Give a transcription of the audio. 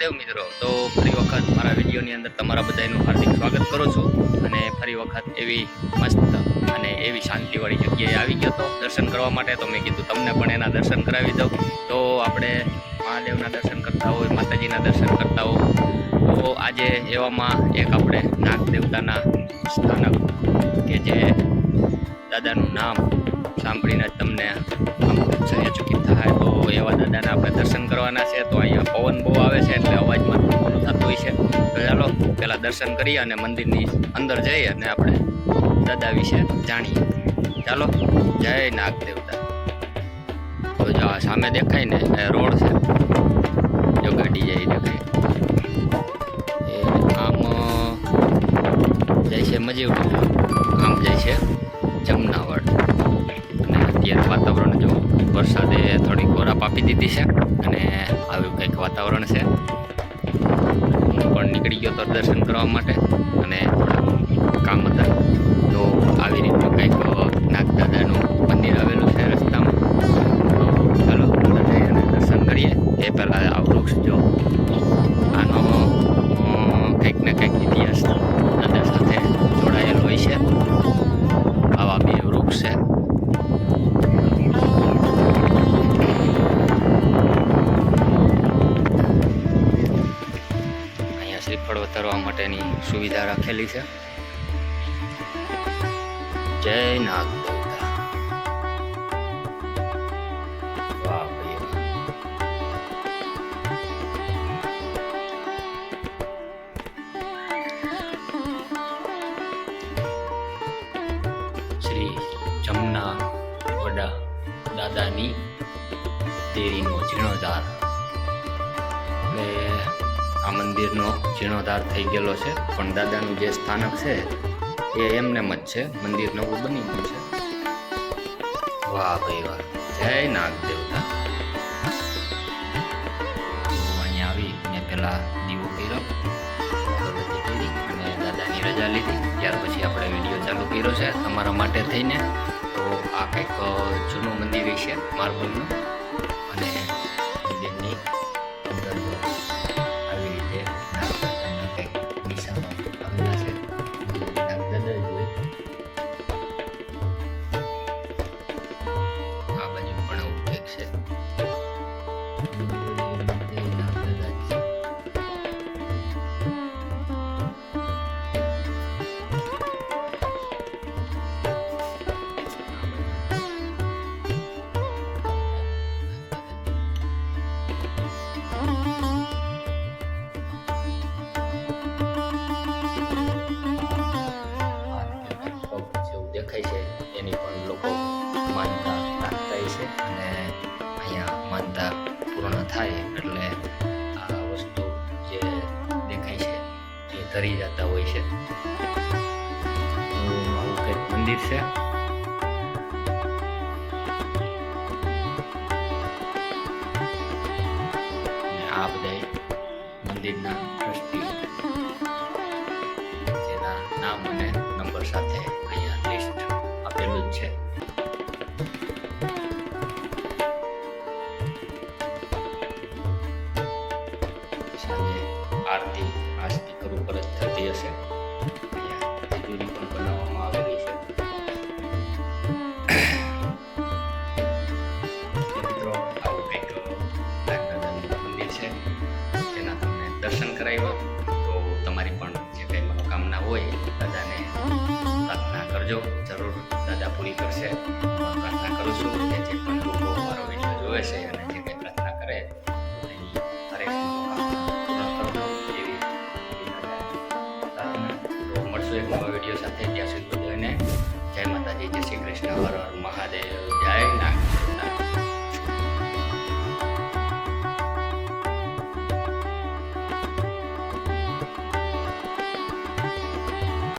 મહાદેવ મિત્રો, તો ફરી વખત મારા વિડીયોની અંદર તમારા બધાનું હાર્દિક સ્વાગત કરું છું. અને ફરી વખત એવી મસ્ત અને એવી શાંતિવાળી જગ્યાએ આવી ગયો તો દર્શન કરવા માટે. તો મેં કીધું તમને પણ એના દર્શન કરાવી દઉં. તો આપણે મહાદેવના દર્શન કરતા હોય, માતાજીના દર્શન કરતા હોય, તો આજે એવામાં એક આપણે નાગ દેવતાના સ્થાનક કે જે દાદાનું નામ સાંભળીને જ તમને ચકિત થાય, તો એવા દાદાને આપણે દર્શન કરવાના છે. તો અહીંયા પવન બહુ આવે છે એટલે અવાજમાં થોડું થતું હોય છે. તો ચાલો પહેલાં દર્શન કરીએ અને મંદિરની અંદર જઈએ અને આપણે દાદા વિશે જાણીએ. ચાલો, જય નાગ દેવતા. તો જો આ સામે દેખાય ને એ રોડ છે, જો ગાડી જાય દેખાય એ આમ જાય છે મજીવડું, આમ જાય છે જમનાવડ. અને અત્યારે વાતાવરણ જો વરસાદે થોડી ખોરાપ આપી દીધી છે અને આવ્યું કંઈક વાતાવરણ છે. હું પણ નીકળી ગયો તો દર્શન કરવા માટે અને કામ હતા. તો આવી રીતનું કંઈક નાગદાદાનું મંદિર આવેલું છે રસ્તામાં. તો ચાલો અંદર જઈએ અને દર્શન કરીએ. એ પહેલાં આ વૃક્ષ જો આનો કંઈક ને કંઈક ઇતિહાસ દાદા સાથે જોડાયેલો હોય છે. આવા બે વૃક્ષ છે. અહીંયા શ્રીફળ ઉતારવા માટેની સુવિધા રાખેલી છે. જય નાગ દેવતા. વાહ ભાઈ વાહ. શ્રી જમના વડા દાદાની દેરીનો જીર્ણોદ્ધાર. એટલે આ મંદિરનો જીર્ણોદ્ધાર થઈ ગયેલો છે, પણ દાદાનું જે સ્થાનક છે એ એમનેમ જ છે. મંદિર નવું બની ગયું છે. વાહ ભાઈ વાહ. જય નાગ દેવતા. અહીંયા આવી મેં પેલા દીવો કર્યો, અગરબત્તી કરી અને દાદાની રજા લીધી. ત્યાર પછી આપણે વિડીયો ચાલુ કર્યો છે તમારા માટે થઈને. તો આ કંઈક જૂનું મંદિર છે માર્બલનું. અને મંદિરની અંદર આવી રીતે નાગદાદાના કંઈક નિશાનો આવેલા છે. નાગદાદા જોઈએ આ બાજુ પણ એવું કંઈક છે. નાગદાદા છે. દેખાય છે એની પણ લોકો માનતા રાખતા હોય છે. અને અહીંયા માનતા પૂર્ણ થાય એટલે આ વસ્તુ જે દેખાય છે એ ધરી જતા હોય છે. તો આવું કંઈક મંદિર છે. અને આ બધા મંદિરના ટ્રસ્ટી જેના નામ અને નંબર સાથે અહીંયા લિસ્ટ આપેલું જ છે. સાંજે આરતી આ સ્પીકર ઉપર જ થતી હશે. અહીંયા તિજોરી પણ બનાવવામાં આવેલી છે. મિત્રો આવું કંઈક નાગદાદાનું મંદિર છે જેના તમને દર્શન કરાવ્યા. તો તમારી પણ જે કંઈ મનોકામના હોય દાદાને પ્રાર્થના કરજો, જરૂર દાદા પૂરી કરશે. હું પ્રાર્થના કરું છું કે જે પણ લોકો મારો વિડીયો જોવે છે અને જે કંઈ પ્રાર્થના કરે એની હરેક મનોકામના પૂર્ણ કરજો એવી પ્રાર્થના. તો મળશું એક નવા વિડીયો સાથે. ત્યાં સુધી બધાને જય માતાજી, જય શ્રી કૃષ્ણ, હર હર મહાદેવ, જય નાગ દેવતા.